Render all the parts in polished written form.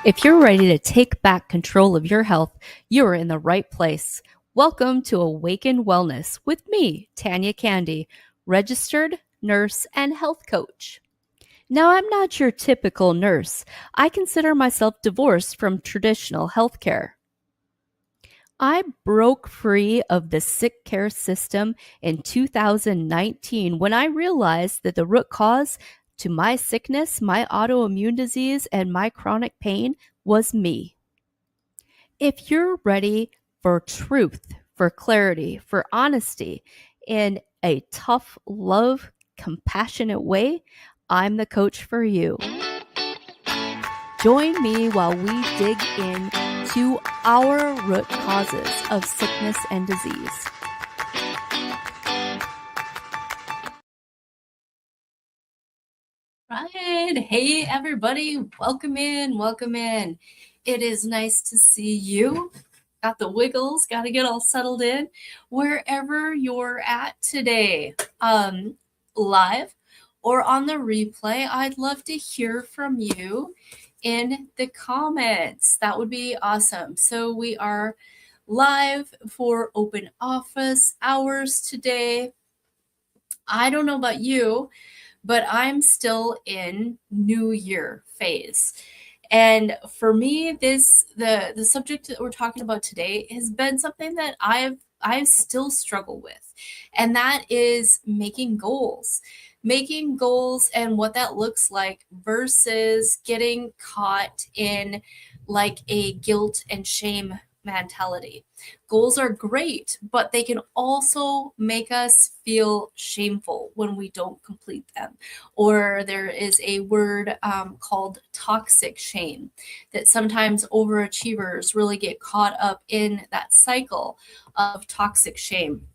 If you're ready to take back control of your health, you're in the right place. Welcome to Awaken Wellness with me, Tanya Candy, registered nurse and health coach. Now, I'm not your typical nurse. I consider myself divorced from traditional healthcare. I broke free of the sick care system in 2019 when I realized that the root cause to my sickness, my autoimmune disease, and my chronic pain was me. If you're ready for truth, for clarity, for honesty in a tough, love, compassionate way, I'm the coach for you. Join me while we dig into our root causes of sickness and disease. Right. Hey, everybody. Welcome in. Welcome in. It is nice to see you. Got the wiggles, got to get all settled in wherever you're at today, live or on the replay. I'd love to hear from you in the comments. That would be awesome. So we are live for open office hours today. I don't know about you, but I'm still in New Year phase. And for me, the subject that we're talking about today has been something that I've still struggled with. And that is making goals. Making goals and what that looks like versus getting caught in like a guilt and shame mentality. Goals are great, but they can also make us feel shameful when we don't complete them. Or there is a word called toxic shame, that sometimes overachievers really get caught up in that cycle of toxic shame.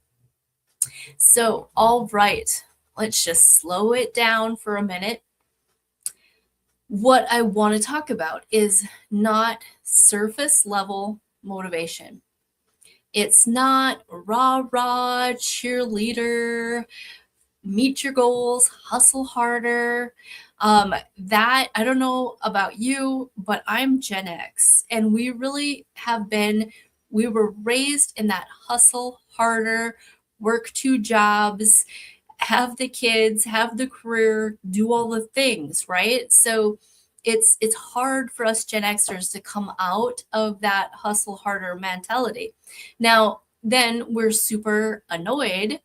So, all right, let's just slow it down for a minute. What I want to talk about is not surface level motivation. It's not rah rah cheerleader, meet your goals, hustle harder. That I don't know about you, but I'm Gen X, and we really have been. We were raised in that hustle harder, work 2 jobs, have the kids, have the career, do all the things, right? So it's hard for us Gen Xers to come out of that hustle harder mentality. Now, then we're super annoyed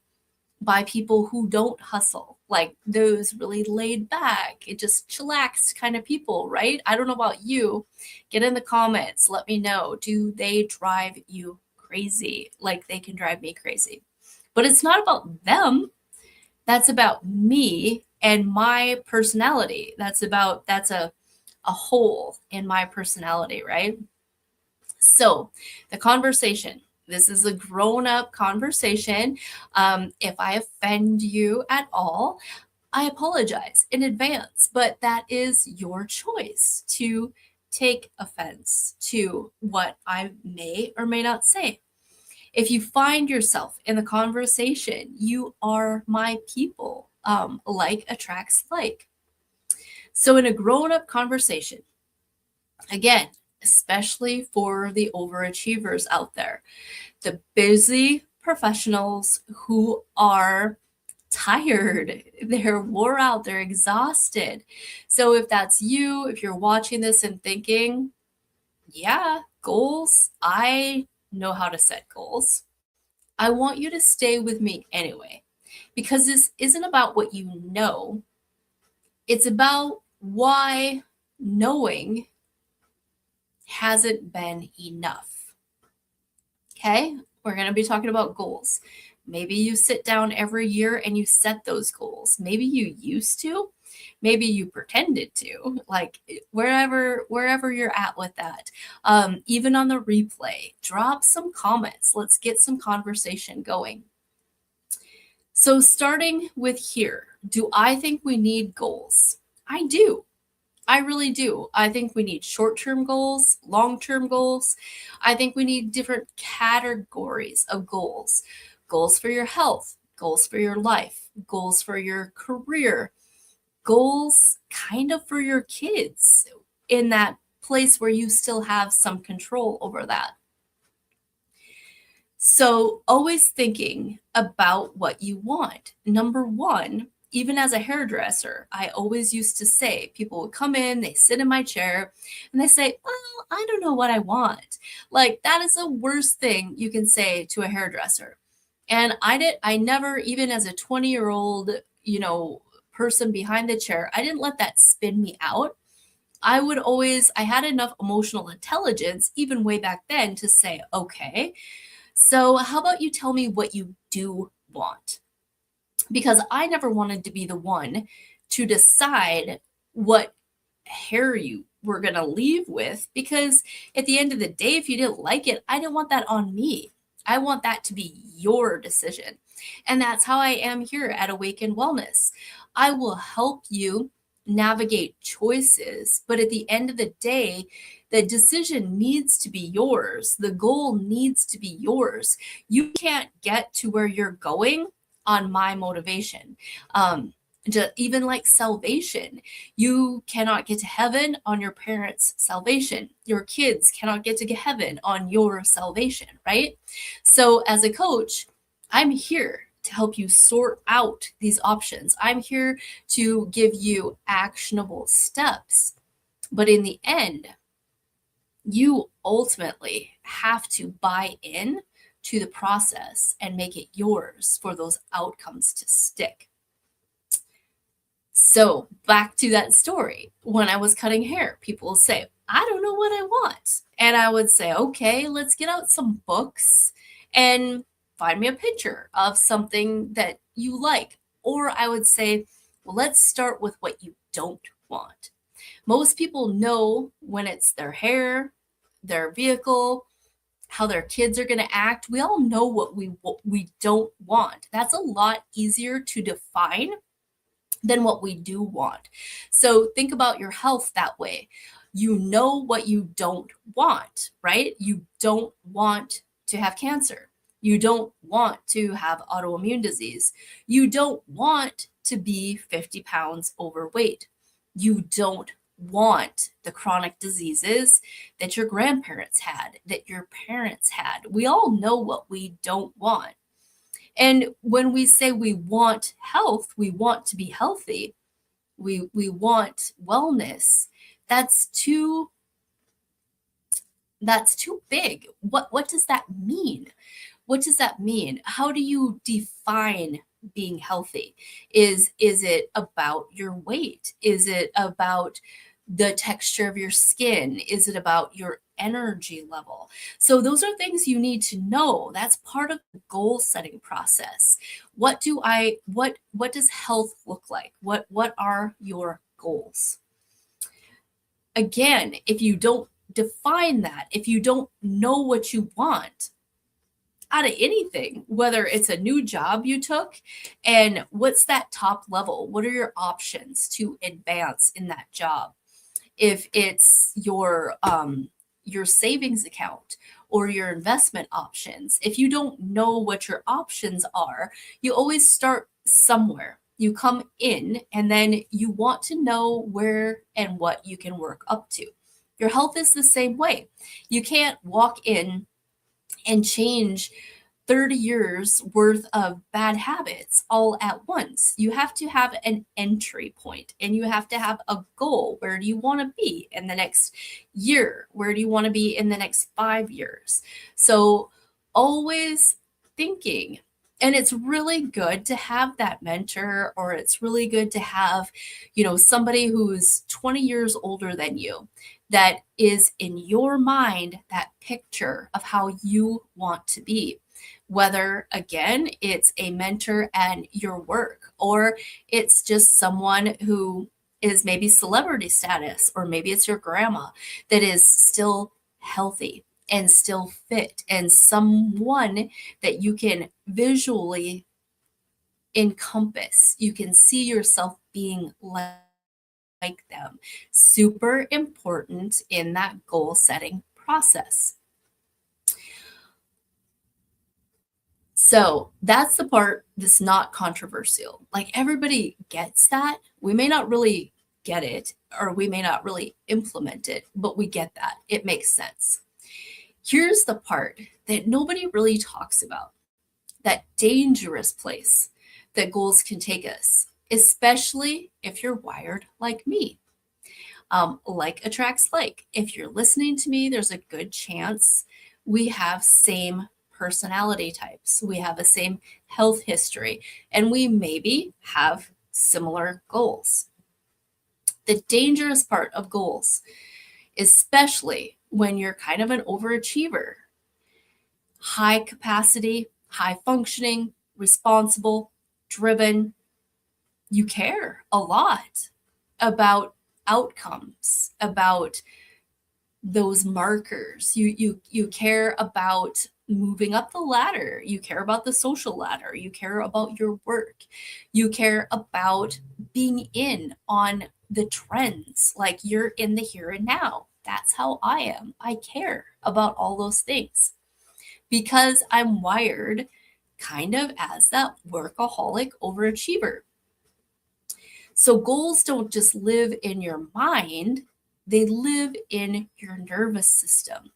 by people who don't hustle, like those really laid back, it just chillax kind of people, right? I don't know about you. Get in the comments, let me know. Do they drive you crazy like they can drive me crazy? But it's not about them. That's about me and my personality. That's a hole in my personality, right? So the conversation, this is a grown-up conversation. If I offend you at all, I apologize in advance, but that is your choice to take offense to what I may or may not say. If you find yourself in the conversation, you are my people. Like attracts like. So in a grown-up conversation, again, especially for the overachievers out there, the busy professionals who are tired, they're wore out, they're exhausted. So if that's you, if you're watching this and thinking, yeah, goals, I know how to set goals, I want you to stay with me anyway, because this isn't about what you know, it's about why knowing hasn't been enough. Okay, we're going to be talking about goals. Maybe you sit down every year and you set those goals. Maybe you used to. Maybe you pretended to. Like wherever you're at with that. Even on the replay, drop some comments. Let's get some conversation going. So starting with here, do I think we need goals? I do. I really do. I think we need short-term goals, long-term goals. I think we need different categories of goals. Goals for your health, goals for your life, goals for your career, goals kind of for your kids in that place where you still have some control over that. So, always thinking about what you want. Number one, even as a hairdresser, I always used to say, people would come in, they sit in my chair, and they say, well, I don't know what I want. Like, that is the worst thing you can say to a hairdresser. And I never, even as a 20-year-old, person behind the chair, I didn't let that spin me out. I had enough emotional intelligence, even way back then, to say, okay, so how about you tell me what you do want? Because I never wanted to be the one to decide what hair you were going to leave with, because at the end of the day, if you didn't like it, I didn't want that on me. I want that to be your decision. And that's how I am here at Awaken Wellness. I will help you navigate choices, but at the end of the day, the decision needs to be yours. The goal needs to be yours. You can't get to where you're going on my motivation. Even like salvation, you cannot get to heaven on your parents' salvation. Your kids cannot get to heaven on your salvation, right? So as a coach, I'm here to help you sort out these options. I'm here to give you actionable steps. But in the end, you ultimately have to buy in to the process and make it yours for those outcomes to stick. So back to that story. When I was cutting hair, people will say, I don't know what I want. And I would say, okay, let's get out some books and find me a picture of something that you like. Or I would say, well, let's start with what you don't want. Most people know when it's their hair, their vehicle, how their kids are going to act. We all know what we don't want. That's a lot easier to define than what we do want. So think about your health that way. You know what you don't want, right? You don't want to have cancer. You don't want to have autoimmune disease. You don't want to be 50 pounds overweight. You don't want the chronic diseases that your grandparents had, that your parents had. We all know what we don't want. And when we say we want health, we want to be healthy, we want wellness, that's too big. What does that mean? What does that mean? How do you define being healthy? Is it about your weight? Is it about the texture of your skin? Is it about your energy level? So those are things you need to know. That's part of the goal setting process. What does health look like? What are your goals? Again, if you don't define that, if you don't know what you want out of anything, whether it's a new job you took and what's that top level, what are your options to advance in that job? If it's your savings account or your investment options, if you don't know what your options are, you always start somewhere. You come in and then you want to know where and what you can work up to. Your health is the same way. You can't walk in and change 30 years worth of bad habits all at once. You have to have an entry point and you have to have a goal. Where do you want to be in the next year? Where do you want to be in the next 5 years? So always thinking. And it's really good to have that mentor, or it's really good to have, somebody who's 20 years older than you that is in your mind that picture of how you want to be. Whether, again, it's a mentor at your work, or it's just someone who is maybe celebrity status, or maybe it's your grandma that is still healthy and still fit, and someone that you can visually encompass. You can see yourself being like them. Super important in that goal setting process. So that's the part that's not controversial. Like, everybody gets that. We may not really get it, or we may not really implement it, but we get that. It makes sense. Here's the part that nobody really talks about, that dangerous place that goals can take us, especially if you're wired like me. Like attracts like. If you're listening to me, there's a good chance we have same personality types. We have the same health history, and we maybe have similar goals. The dangerous part of goals, especially when you're kind of an overachiever, high capacity, high functioning, responsible, driven, you care a lot about outcomes, about those markers. You care about moving up the ladder. You care about the social ladder. You care about your work. You care about being in on the trends, like you're in the here and now. That's how I am. I care about all those things because I'm wired kind of as that workaholic overachiever. So goals don't just live in your mind, they live in your nervous system.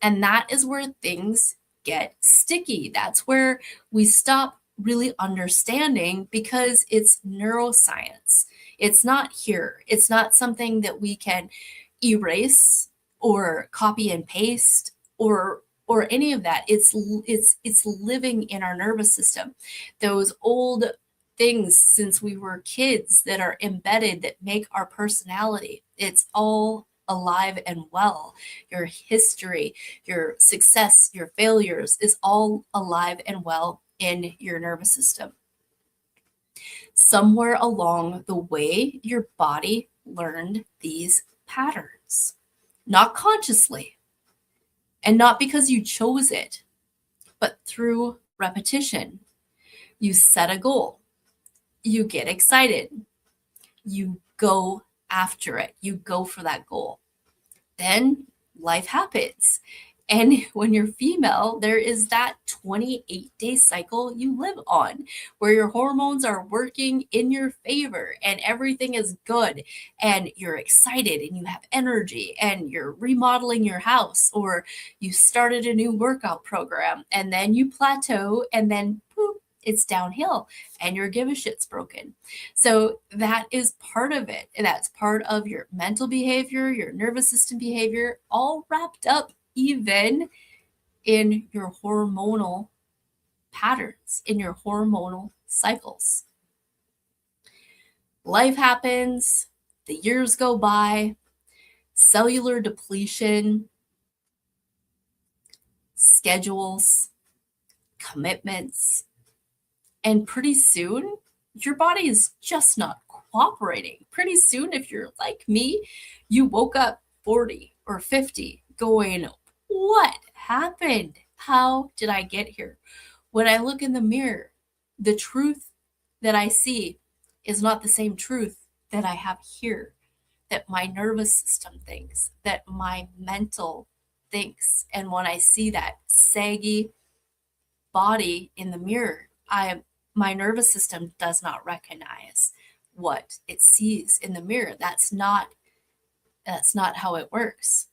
And that is where things get sticky. That's where we stop really understanding because it's neuroscience. It's not here. It's not something that we can erase or copy and paste or any of that. It's living in our nervous system. Those old things since we were kids that are embedded that make our personality. It's all alive and well. Your history, your success, your failures is all alive and well in your nervous system. Somewhere along the way, your body learned these patterns, not consciously, and not because you chose it, but through repetition. You set a goal. You get excited. You go after it. You go for that goal. Then life happens. And when you're female, there is that 28-day cycle you live on where your hormones are working in your favor and everything is good and you're excited and you have energy and you're remodeling your house or you started a new workout program and then you plateau and then poof, it's downhill and your give a shit's broken. So that is part of it. And that's part of your mental behavior, your nervous system behavior, all wrapped up even in your hormonal patterns, in your hormonal cycles. Life happens, the years go by, cellular depletion, schedules, commitments, and pretty soon, your body is just not cooperating. Pretty soon, if you're like me, you woke up 40 or 50 going, what happened? How did I get here? When I look in the mirror, the truth that I see is not the same truth that I have here, that my nervous system thinks, that my mental thinks. And when I see that saggy body in the mirror, my nervous system does not recognize what it sees in the mirror. That's not how it works.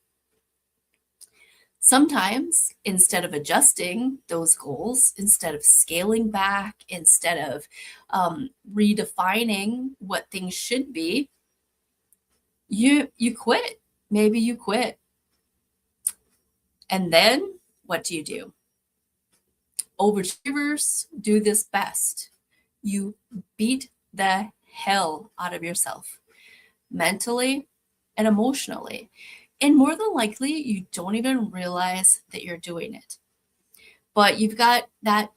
Sometimes, instead of adjusting those goals, instead of scaling back, instead of redefining what things should be, you quit. Maybe you quit. And then what do? Overachievers do this best. You beat the hell out of yourself, mentally and emotionally. And more than likely, you don't even realize that you're doing it. But you've got that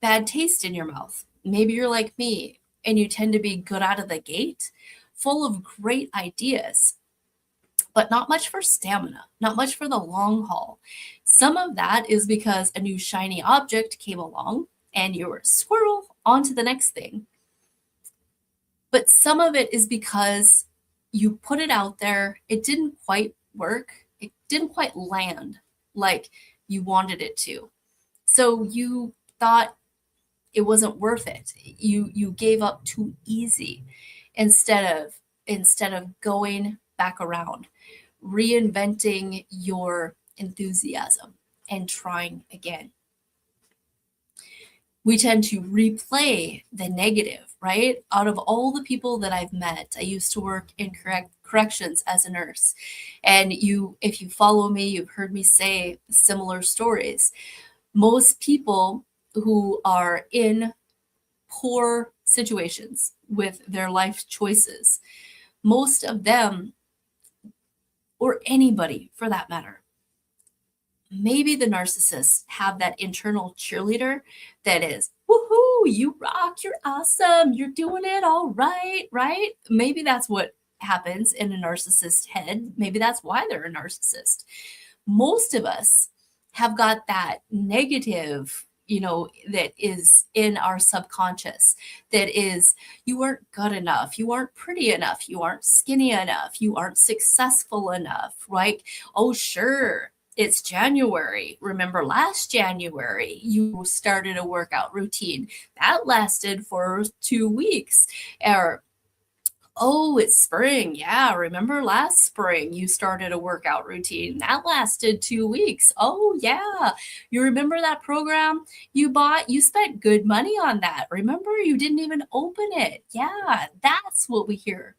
bad taste in your mouth. Maybe you're like me and you tend to be good out of the gate, full of great ideas, but not much for stamina, not much for the long haul. Some of that is because a new shiny object came along and you were squirrel onto the next thing. But some of it is because you put it out there, it didn't quite work, it didn't quite land like you wanted it to. So you thought it wasn't worth it. You gave up too easy. instead of going back around, reinventing your enthusiasm and trying again. We tend to replay the negative, right? Out of all the people that I've met, I used to work in corrections as a nurse. And if you follow me, you've heard me say similar stories. Most people who are in poor situations with their life choices, most of them, or anybody for that matter, maybe the narcissists have that internal cheerleader that is, woohoo, you rock, you're awesome, you're doing it all right, right? Maybe that's what happens in a narcissist's head. Maybe that's why they're a narcissist. Most of us have got that negative, that is in our subconscious, that is, you aren't good enough, you aren't pretty enough, you aren't skinny enough, you aren't successful enough, right? Oh, sure, it's January. Remember last January, you started a workout routine that lasted for 2 weeks. Or, oh, it's spring. Yeah, remember last spring you started a workout routine that lasted 2 weeks. Oh, yeah. You remember that program you bought? You spent good money on that. Remember, you didn't even open it. Yeah, that's what we hear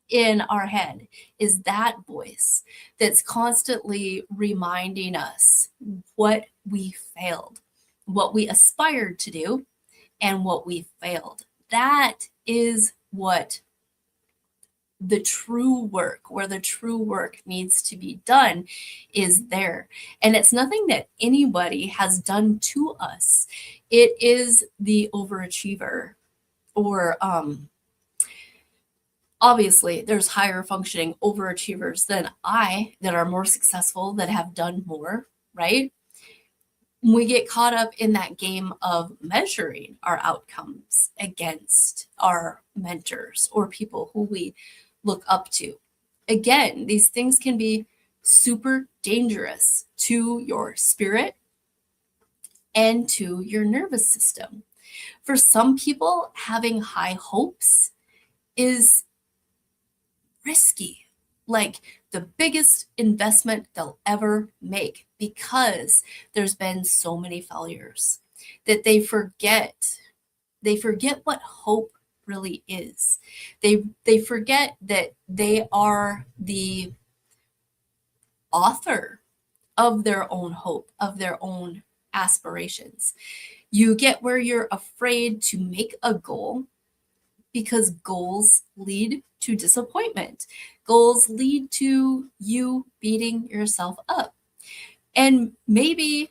in our head, is that voice that's constantly reminding us what we failed, what we aspired to do, and what we failed. That is what the true work, where the true work needs to be done, is there. And it's nothing that anybody has done to us. It is the overachiever, or obviously there's higher functioning overachievers than I that are more successful, that have done more, right? We get caught up in that game of measuring our outcomes against our mentors or people who we look up to. Again, these things can be super dangerous to your spirit and to your nervous system. For some people, having high hopes is risky, like the biggest investment they'll ever make, because there's been so many failures that they forget what hope really is. They forget that they are the author of their own hope, of their own aspirations. You get where you're afraid to make a goal because goals lead to disappointment. Goals lead to you beating yourself up. And maybe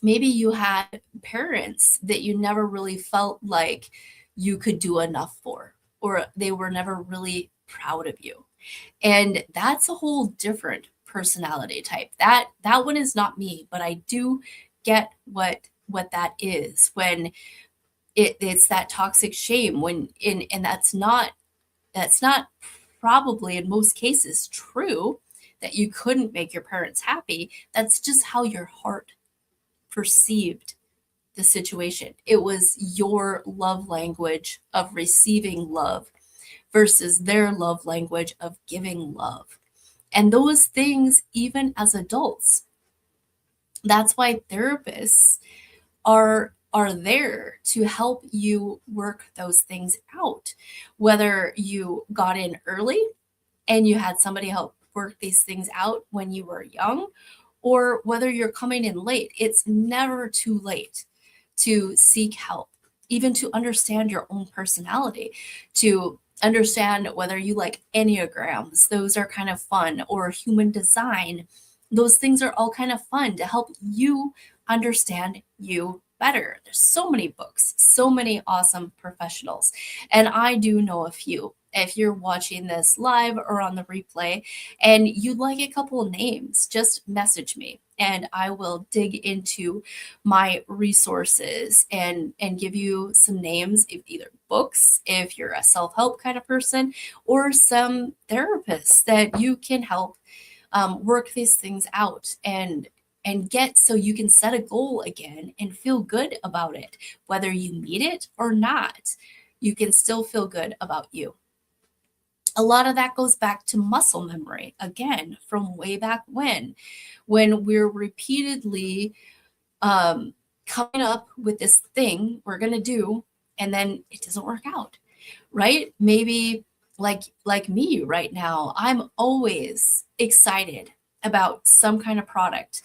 you had parents that you never really felt like you could do enough for, or they were never really proud of you. And that's a whole different personality type. That one is not me, but I do get what that is, when it's that toxic shame, and that's not probably in most cases true, that you couldn't make your parents happy. That's just how your heart perceived the situation. It was your love language of receiving love versus their love language of giving love. And those things, even as adults, that's why therapists are there to help you work those things out. Whether you got in early and you had somebody help work these things out when you were young, or whether you're coming in late, it's never too late to seek help, even to understand your own personality, to understand whether you like Enneagrams. Those are kind of fun, or human design. Those things are all kind of fun to help you understand you better. There's so many books, so many awesome professionals, and I do know a few. If you're watching this live or on the replay and you'd like a couple of names, just message me and I will dig into my resources and give you some names of either books, if you're a self-help kind of person, or some therapists that you can help work these things out and get, so you can set a goal again and feel good about it. Whether you meet it or not, you can still feel good about you. A lot of that goes back to muscle memory, again, from way back when we're repeatedly coming up with this thing we're going to do, and then it doesn't work out, right? Maybe like me right now, I'm always excited about some kind of product,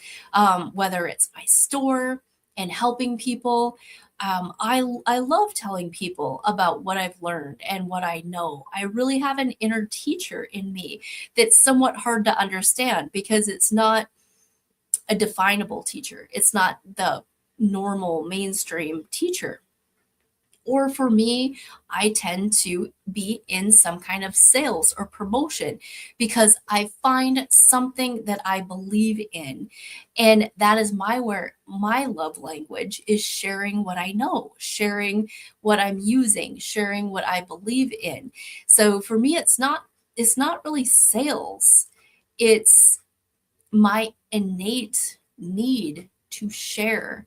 whether it's my store and helping people. I love telling people about what I've learned and what I know. I really have an inner teacher in me that's somewhat hard to understand because it's not a definable teacher. It's not the normal mainstream teacher. Or for me, I tend to be in some kind of sales or promotion because I find something that I believe in. And that is my love language is sharing what I know, sharing what I'm using, sharing what I believe in. So for me, it's not really sales. It's my innate need to share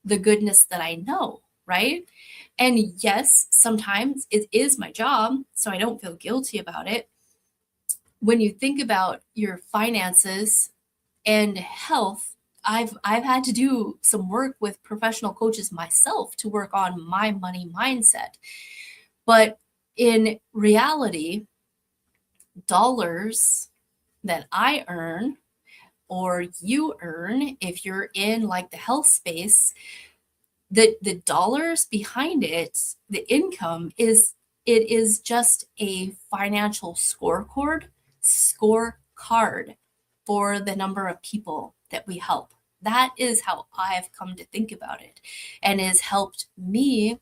the goodness that I know, right? And yes, sometimes it is my job, so I don't feel guilty about it. When you think about your finances and health, I've had to do some work with professional coaches myself to work on my money mindset. But in reality, dollars that I earn or you earn if you're in like the health space, the dollars behind it, the income is just a financial scorecard for the number of people that we help. That is how I've come to think about it and has helped me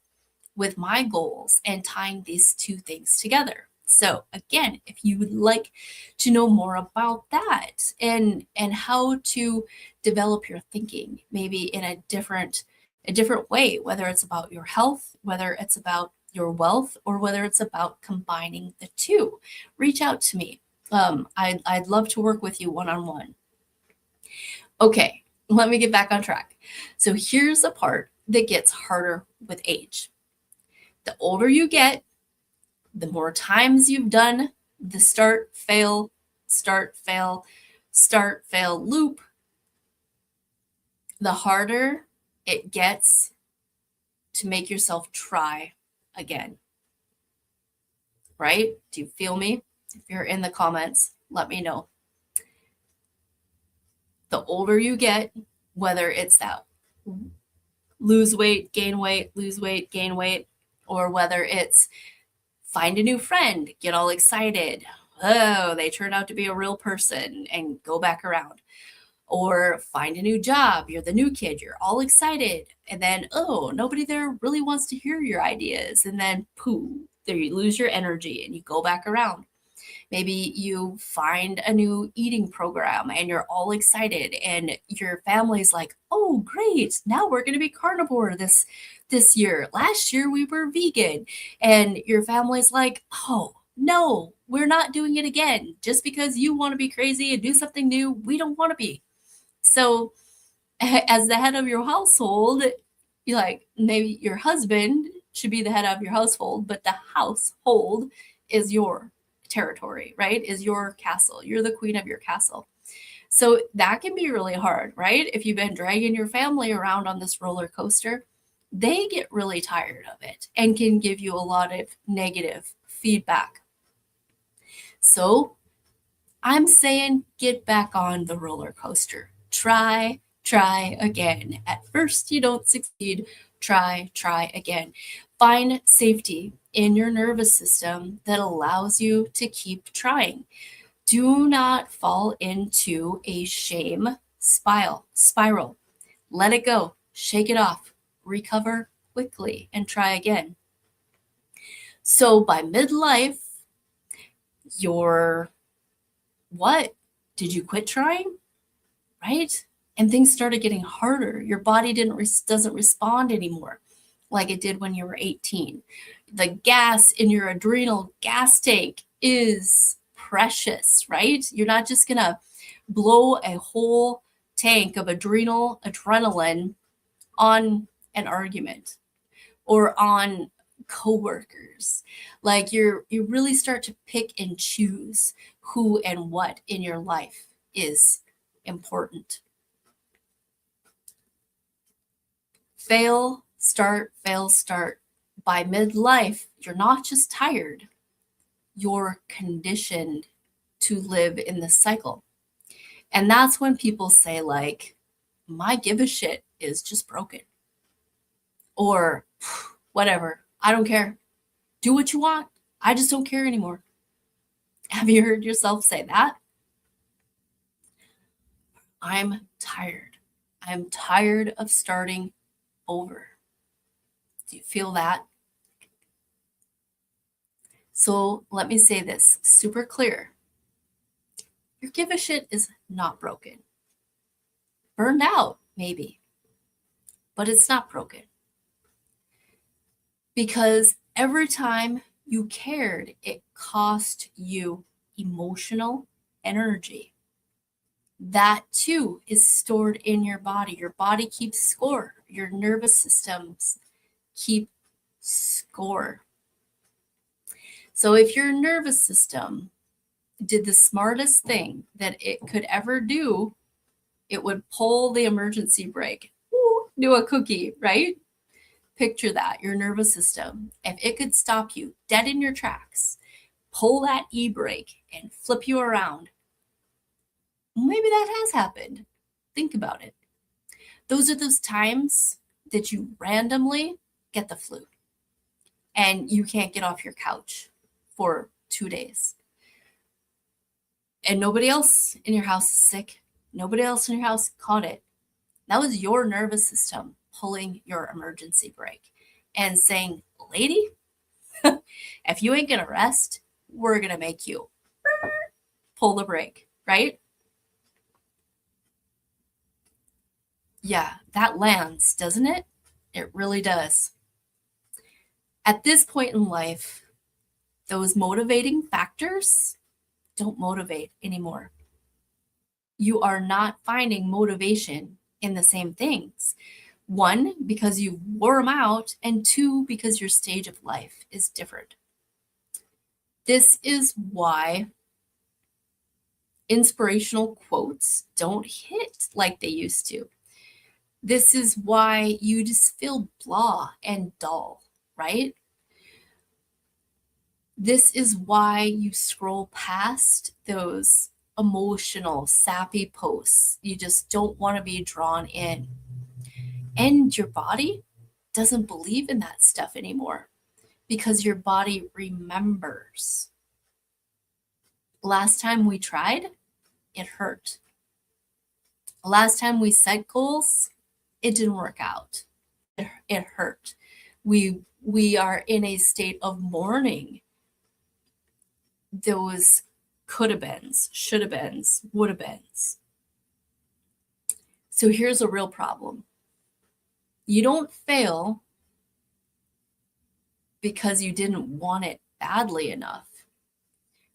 with my goals and tying these two things together. So again, if you would like to know more about that and how to develop your thinking, maybe in a different way, whether it's about your health, whether it's about your wealth, or whether it's about combining the two, reach out to me. I'd love to work with you one-on-one. Okay, let me get back on track. So here's the part that gets harder with age. The older you get, the more times you've done the start, fail loop, the harder it gets to make yourself try again. Right? Do you feel me? If you're in the comments, let me know. The older you get, whether it's that lose weight, gain weight, lose weight, gain weight, or whether it's find a new friend, get all excited. Oh, they turned out to be a real person and go back around. Or find a new job, you're the new kid, you're all excited. And then, oh, nobody there really wants to hear your ideas. And then, pooh, there you lose your energy and you go back around. Maybe you find a new eating program and you're all excited and your family's like, oh, great, now we're going to be carnivore this year. Last year we were vegan. And your family's like, oh, no, we're not doing it again. Just because you want to be crazy and do something new, we don't want to be. So as the head of your household, you're like, maybe your husband should be the head of your household, but the household is your territory, right? Is your castle. You're the queen of your castle. So that can be really hard, right? If you've been dragging your family around on this roller coaster, they get really tired of it and can give you a lot of negative feedback. So I'm saying get back on the roller coaster. Try again. At first you don't succeed. Try again. Find safety in your nervous system that allows you to keep trying. Do not fall into a shame spiral. Let it go. Shake it off. Recover quickly and try again. So by midlife, what? Did you quit trying? Right? And things started getting harder. Your body doesn't respond anymore like it did when you were 18. The gas in your adrenal gas tank is precious, right? You're not just going to blow a whole tank of adrenaline on an argument or on coworkers. Like you really start to pick and choose who and what in your life is important. Fail, start, fail, start. By midlife, you're not just tired, you're conditioned to live in this cycle. And that's when people say, like, my give a shit is just broken. Or whatever, I don't care. Do what you want. I just don't care anymore. Have you heard yourself say that? I'm tired. I'm tired of starting over. Do you feel that? So let me say this super clear. Your give a shit is not broken. Burned out, maybe, but it's not broken. Because every time you cared, it cost you emotional energy. That too is stored in your body. Your body keeps score. Your nervous systems keep score. So if your nervous system did the smartest thing that it could ever do, it would pull the emergency brake. Ooh, do a cookie, right? Picture that, your nervous system. If it could stop you dead in your tracks, pull that e-brake and flip you around, maybe that has happened. Think about it. Those are those times that you randomly get the flu and you can't get off your couch for 2 days. And nobody else in your house is sick. Nobody else in your house caught it. That was your nervous system pulling your emergency brake and saying, lady, if you ain't going to rest, we're going to make you pull the brake, right? Yeah, that lands, doesn't it? It really does. At this point in life, those motivating factors don't motivate anymore. You are not finding motivation in the same things. One, because you wore them out, and two, because your stage of life is different. This is why inspirational quotes don't hit like they used to. This is why you just feel blah and dull, right? This is why you scroll past those emotional, sappy posts. You just don't want to be drawn in. And your body doesn't believe in that stuff anymore because your body remembers. Last time we tried, it hurt. Last time we set goals, it didn't work out. It hurt. We are in a state of mourning those could have beens, should have beens, would have beens. So here's a real problem. You don't fail because you didn't want it badly enough.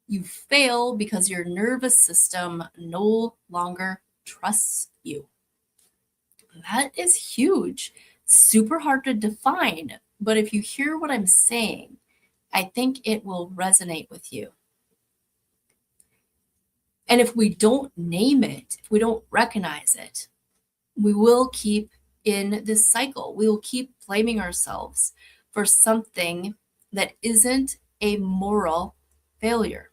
You fail because your nervous system no longer trusts you. That is huge. Super hard to define, but if you hear what I'm saying, I think it will resonate with you. And if we don't name it, if we don't recognize it, we will keep in this cycle. We will keep blaming ourselves for something that isn't a moral failure.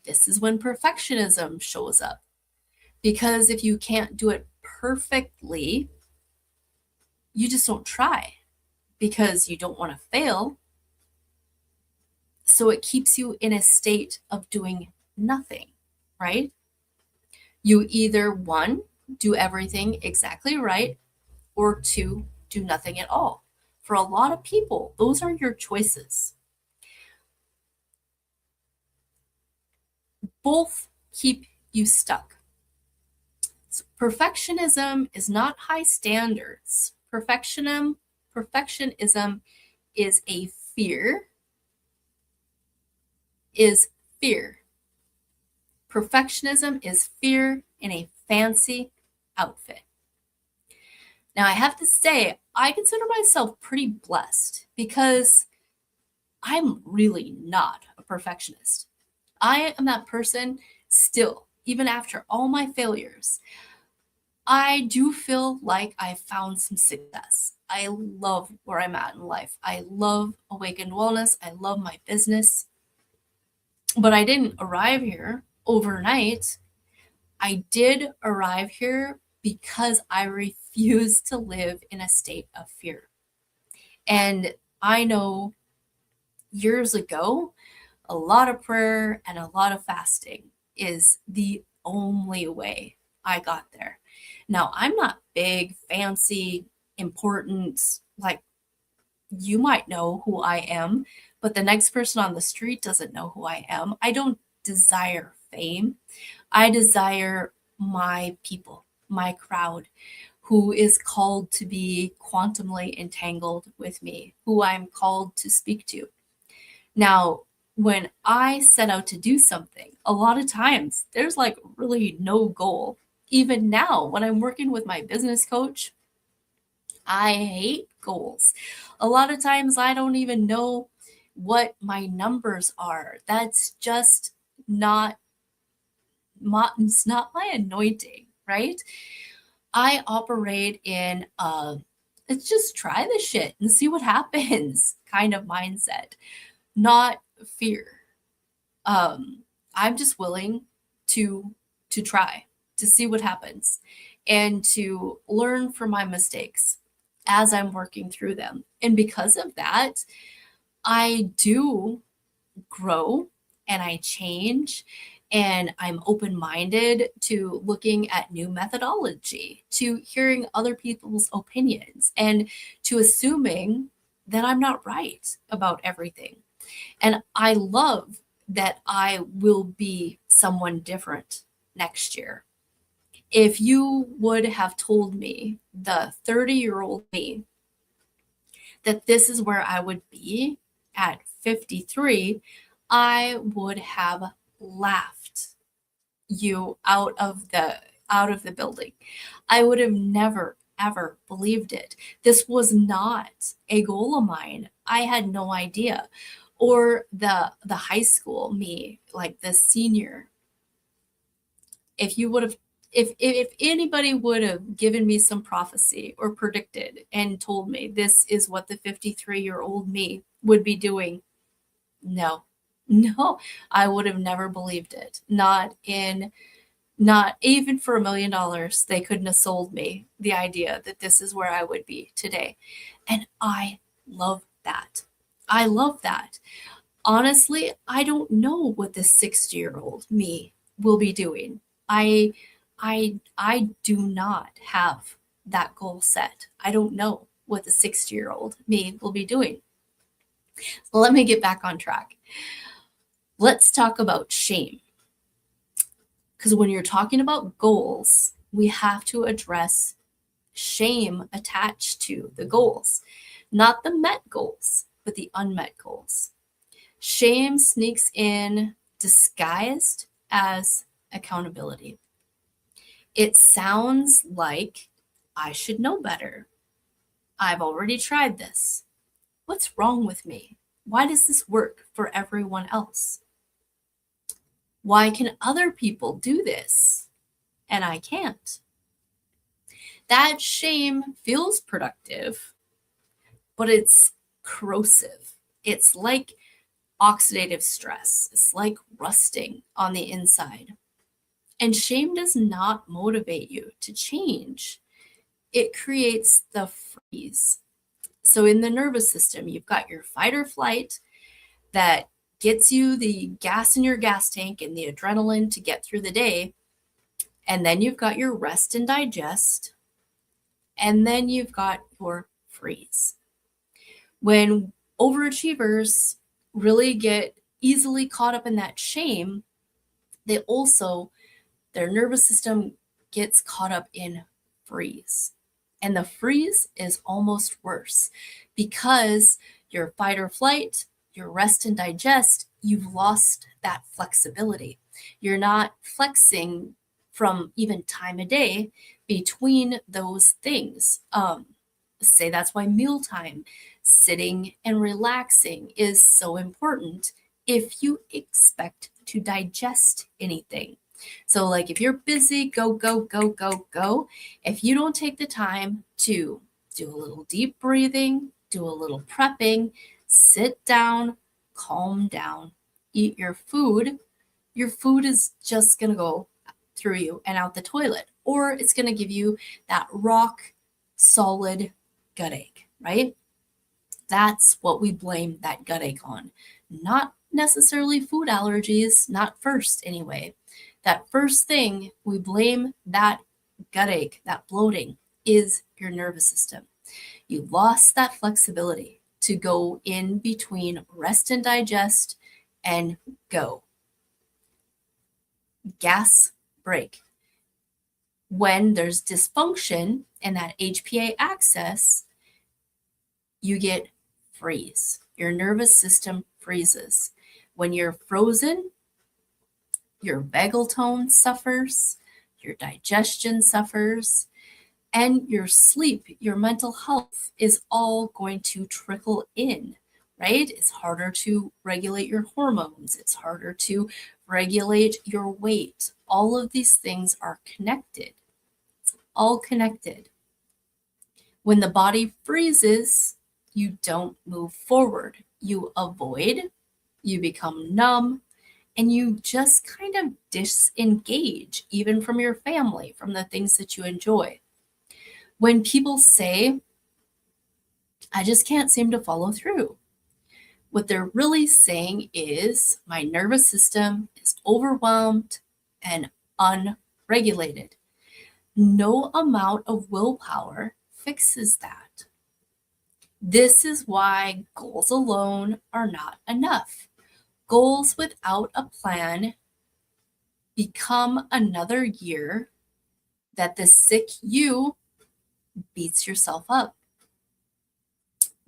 This is when perfectionism shows up. Because if you can't do it perfectly, you just don't try because you don't want to fail. So it keeps you in a state of doing nothing, right? You either, one, do everything exactly right, or two, do nothing at all. For a lot of people, those are your choices. Both keep you stuck. So perfectionism is not high standards. Perfectionism is a fear. Perfectionism is fear in a fancy outfit. Now, I have to say, I consider myself pretty blessed because I'm really not a perfectionist. I am that person still, even after all my failures. I do feel like I found some success. I love where I'm at in life. I love Awakened Wellness. I love my business. But I didn't arrive here overnight. I did arrive here because I refuse to live in a state of fear. And I know years ago, a lot of prayer and a lot of fasting is the only way I got there. Now, I'm not big, fancy, important, like you might know who I am, but the next person on the street doesn't know who I am. I don't desire fame. I desire my people, my crowd, who is called to be quantumly entangled with me, who I'm called to speak to. Now, when I set out to do something, a lot of times there's like really no goal. Even now, when I'm working with my business coach, I hate goals. A lot of times I don't even know what my numbers are. That's just not it's not my anointing, right? I operate in let's just try this shit and see what happens kind of mindset, not fear. I'm just willing to try to see what happens and to learn from my mistakes as I'm working through them. And because of that, I do grow and I change and I'm open minded to looking at new methodology, to hearing other people's opinions, and to assuming that I'm not right about everything. And I love that I will be someone different next year. If you would have told me, the 30-year-old me, that this is where I would be at 53, I would have laughed you out of the building. I would have never ever believed it. This was not a goal of mine. I had no idea. Or the high school me, like the senior. If you would have if anybody would have given me some prophecy or predicted and told me this is what the 53-year-old me would be doing, no. No, I would have never believed it. Not even for $1 million, they couldn't have sold me the idea that this is where I would be today. And I love that. I love that. Honestly, I don't know what the 60-year-old me will be doing. I I do not have that goal set. I don't know what the 60-year-old me will be doing. So let me get back on track. Let's talk about shame. Because when you're talking about goals, we have to address shame attached to the goals, not the met goals, but the unmet goals. Shame sneaks in disguised as accountability. It sounds like I should know better. I've already tried this. What's wrong with me? Why does this work for everyone else? Why can other people do this and I can't? That shame feels productive, but it's corrosive. It's like oxidative stress. It's like rusting on the inside. And shame does not motivate you to change. It creates the freeze. So in the nervous system, you've got your fight or flight that gets you the gas in your gas tank and the adrenaline to get through the day. And then you've got your rest and digest. And then you've got your freeze. When overachievers really get easily caught up in that shame, they also, their nervous system gets caught up in freeze. And the freeze is almost worse because your fight or flight, your rest and digest, you've lost that flexibility. You're not flexing from even time of day between those things. Say that's why mealtime, sitting and relaxing is so important if you expect to digest anything. So, like if you're busy, go, go, go, go, go. If you don't take the time to do a little deep breathing, do a little prepping, sit down, calm down, eat your food is just going to go through you and out the toilet, or it's going to give you that rock solid gut ache, right? That's what we blame that gut ache on. Not necessarily food allergies, not first anyway. That first thing we blame that gut ache, that bloating, is your nervous system. You lost that flexibility to go in between rest and digest and go. Gas break. When there's dysfunction in that HPA axis, you get freeze. Your nervous system freezes. When you're frozen, your vagal tone suffers, your digestion suffers, and your sleep, your mental health is all going to trickle in, right? It's harder to regulate your hormones. It's harder to regulate your weight. All of these things are connected. It's all connected. When the body freezes, you don't move forward. You avoid, you become numb, and you just kind of disengage, even from your family, from the things that you enjoy. When people say, I just can't seem to follow through, what they're really saying is, my nervous system is overwhelmed and unregulated. No amount of willpower fixes that. This is why goals alone are not enough. Goals without a plan become another year that the sick you beats yourself up.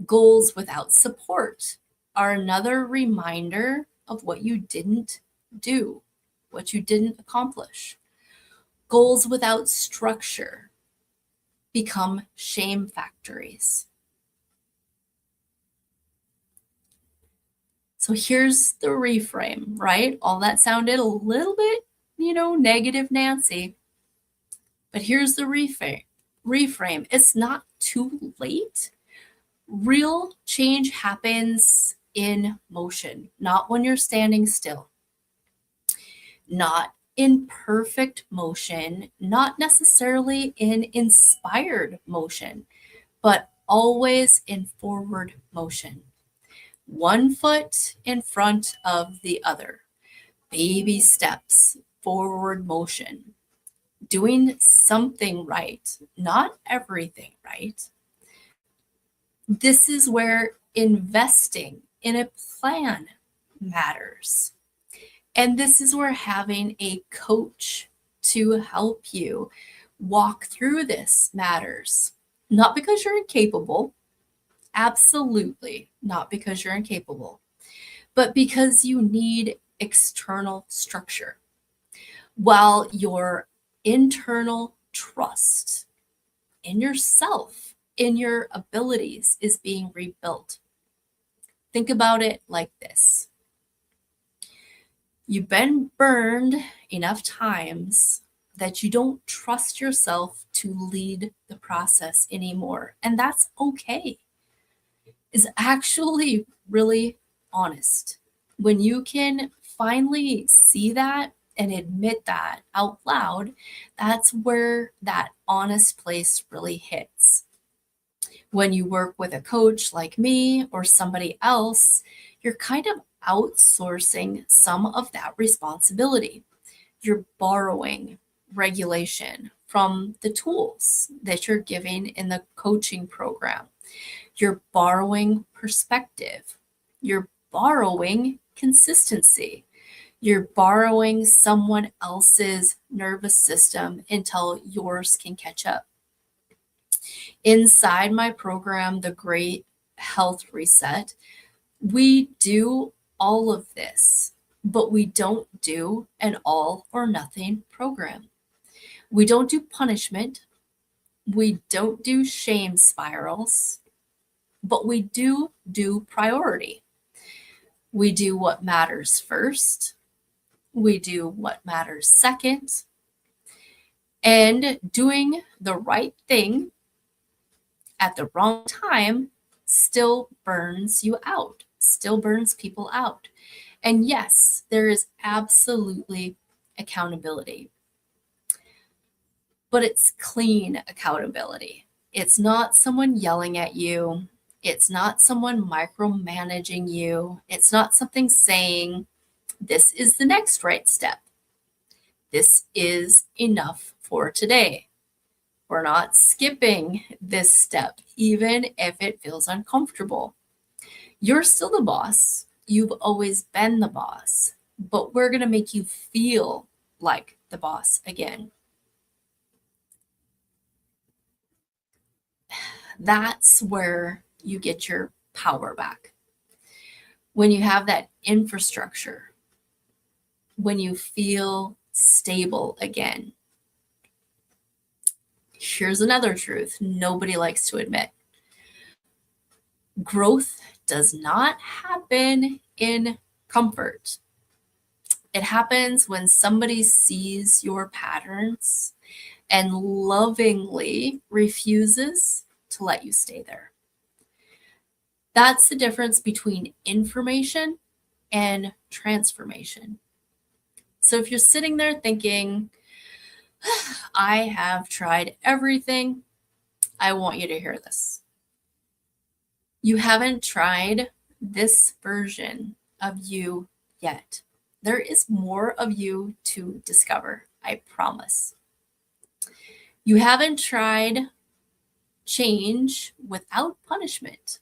Goals without support are another reminder of what you didn't do, what you didn't accomplish. Goals without structure become shame factories. So here's the reframe, right? All that sounded a little bit, negative Nancy. But here's the reframe. It's not too late. Real change happens in motion, not when you're standing still. Not in perfect motion, not necessarily in inspired motion, but always in forward motion. One foot in front of the other. Baby steps, forward motion. Doing something right, not everything right. This is where investing in a plan matters. And this is where having a coach to help you walk through this matters. Not because you're incapable, absolutely not because you're incapable, but because you need external structure, while your internal trust in yourself, in your abilities, is being rebuilt. Think about it like this. You've been burned enough times that you don't trust yourself to lead the process anymore. And that's okay. It's actually really honest. When you can finally see that and admit that out loud, that's where that honest place really hits. When you work with a coach like me or somebody else, you're kind of outsourcing some of that responsibility. You're borrowing regulation from the tools that you're giving in the coaching program. You're borrowing perspective. You're borrowing consistency. You're borrowing someone else's nervous system until yours can catch up. Inside my program, The Great Health Reset, we do all of this, but we don't do an all or nothing program. We don't do punishment. We don't do shame spirals, but we do priority. We do what matters first. We do what matters second. And doing the right thing at the wrong time still burns you out, still burns people out. And yes, there is absolutely accountability, but it's clean accountability. It's not someone yelling at you. It's not someone micromanaging you. It's not something saying, this is the next right step. This is enough for today. We're not skipping this step, even if it feels uncomfortable. You're still the boss. You've always been the boss, but we're going to make you feel like the boss again. That's where you get your power back. When you have that infrastructure, when you feel stable again. Here's another truth nobody likes to admit. Growth does not happen in comfort. It happens when somebody sees your patterns and lovingly refuses to let you stay there. That's the difference between information and transformation. So if you're sitting there thinking, I have tried everything, I want you to hear this. You haven't tried this version of you yet. There is more of you to discover, I promise. You haven't tried change without punishment.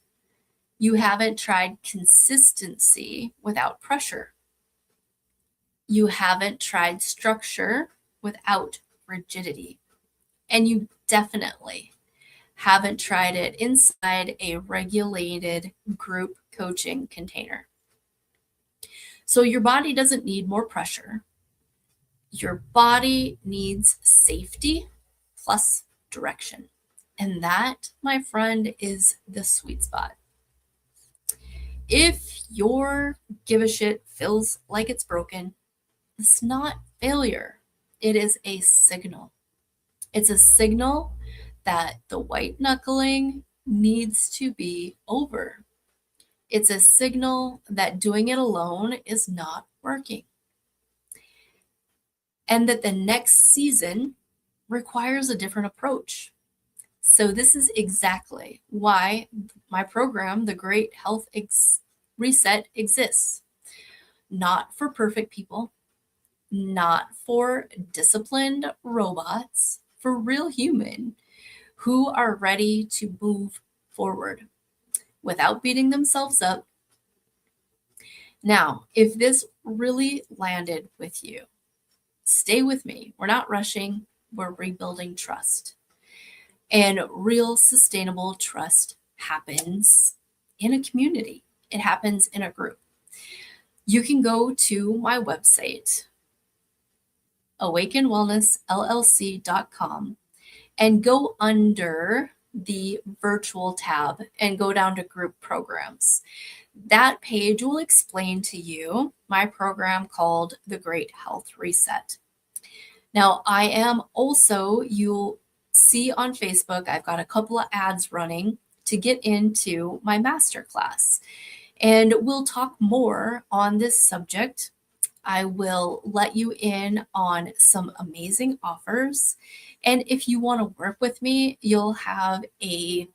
You haven't tried consistency without pressure. You haven't tried structure without rigidity. And you definitely haven't tried it inside a regulated group coaching container. So your body doesn't need more pressure. Your body needs safety plus direction. And that, my friend, is the sweet spot. If your give a shit feels like it's broken, it's not failure. It is a signal. It's a signal that the white knuckling needs to be over. It's a signal that doing it alone is not working. And that the next season requires a different approach. So this is exactly why my program, The Great Health Reset, exists. Not for perfect people, not for disciplined robots, for real human who are ready to move forward without beating themselves up. Now, if this really landed with you, stay with me. We're not rushing, we're rebuilding trust. And real sustainable trust happens in a community. It happens in a group. You can go to my website, awakenwellnessllc.com, and go under the virtual tab and go down to group programs. That page will explain to you my program called The Great Health Reset. Now, I am also, you'll see on Facebook, I've got a couple of ads running to get into my masterclass. And we'll talk more on this subject. I will let you in on some amazing offers. And if you want to work with me, you'll have a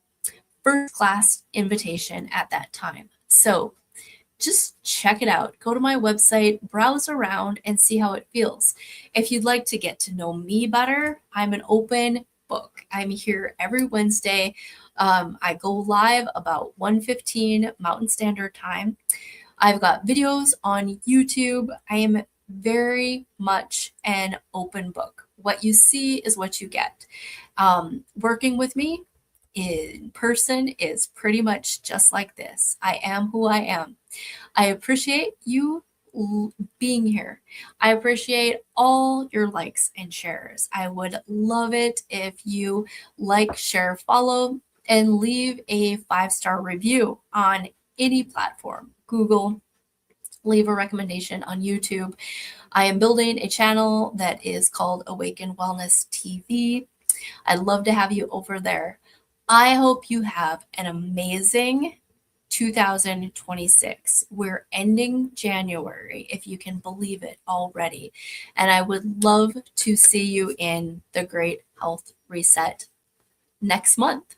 first class invitation at that time. So just check it out. Go to my website, browse around, and see how it feels. If you'd like to get to know me better, I'm an open book. I'm here every Wednesday. I go live about 1:15 Mountain Standard Time. I've got videos on YouTube. I am very much an open book. What you see is what you get. Working with me in person is pretty much just like this. I am who I am. I appreciate you being here. I appreciate all your likes and shares. I would love it if you like, share, follow, and leave a 5-star review on any platform. Google, leave a recommendation on YouTube. I am building a channel that is called Awaken Wellness TV. I'd love to have you over there. I hope you have an amazing 2026. We're ending January, if you can believe it already. And I would love to see you in the Great Health Reset next month.